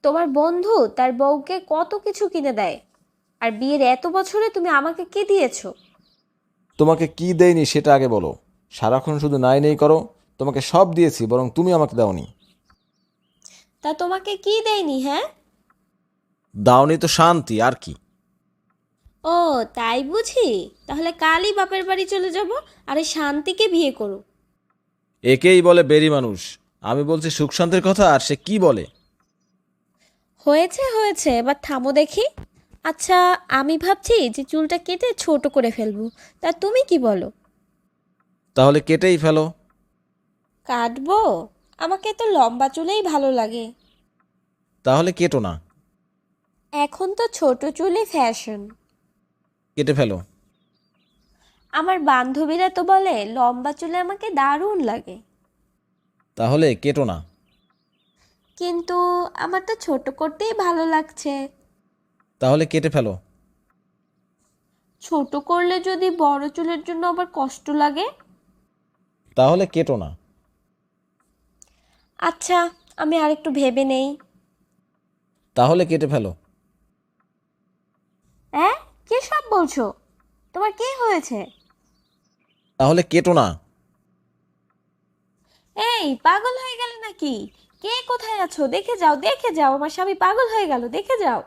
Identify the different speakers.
Speaker 1: তোমার বন্ধু তার বউকে কত কিছু কিনে দেয়, আর বিয়ের এত বছরে তুমি আমাকে কি দিয়েছো?
Speaker 2: তোমাকে কি দেয়নি সেটা আগে বলো। সারাক্ষণ শুধু নাই নেই করো। তোমাকে সব দিয়েছি, বরং তুমি আমাকে দাওনি।
Speaker 1: তা তোমাকে কি দেয়নি, হ্যাঁ?
Speaker 2: দাওনি তো শান্তি, আর কি?
Speaker 1: ও, তাই বুঝি। তাহলে কালই বাপের বাড়ি চলে যাব, আর এই শান্তিকে বিয়ে করো।
Speaker 2: একেই বলে বেরি মানুষ। আমি বলছি সুখ শান্তির কথা, আর সে কি বলে?
Speaker 1: হয়েছে হয়েছে, এবার থামো দেখি। আচ্ছা, আমি ভাবছি যে চুলটা কেটে ছোট করে ফেলবো, তা তুমি কি বলো?
Speaker 2: তাহলে কেটেই ফেলো।
Speaker 1: কাটবো? আমাকে তো লম্বা চুলেই ভালো লাগে।
Speaker 2: তাহলে কেটো না,
Speaker 1: এখন তো ছোট চুলই ফ্যাশন।
Speaker 2: কেটে ফেলো।
Speaker 1: আমার বান্ধবীরা তো বলে লম্বা চুলে আমাকে দারুণ লাগে।
Speaker 2: তাহলে কেটো না,
Speaker 1: কিন্তু আমার তো ছোট করতেই ভালো লাগছে।
Speaker 2: তাহলে কেটে ফেলো।
Speaker 1: ছোট করলে যদি বড় চুলের জন্য আবার কষ্ট লাগে।
Speaker 2: তাহলে কেটো না,
Speaker 1: আচ্ছা, আমি আরেকটু ভেবে নেই।
Speaker 2: তাহলে কেটে ফেলো।
Speaker 1: হ্যাঁ, কি সব বলছো? তোমার কি হয়েছে?
Speaker 2: তাহলে কেটো না।
Speaker 1: এই, পাগল হয়ে গেলে নাকি? কে কোথায় আছো? দেখে যাও দেখে যাও, আমার স্বামী পাগল হয়ে গেল, দেখে যাও।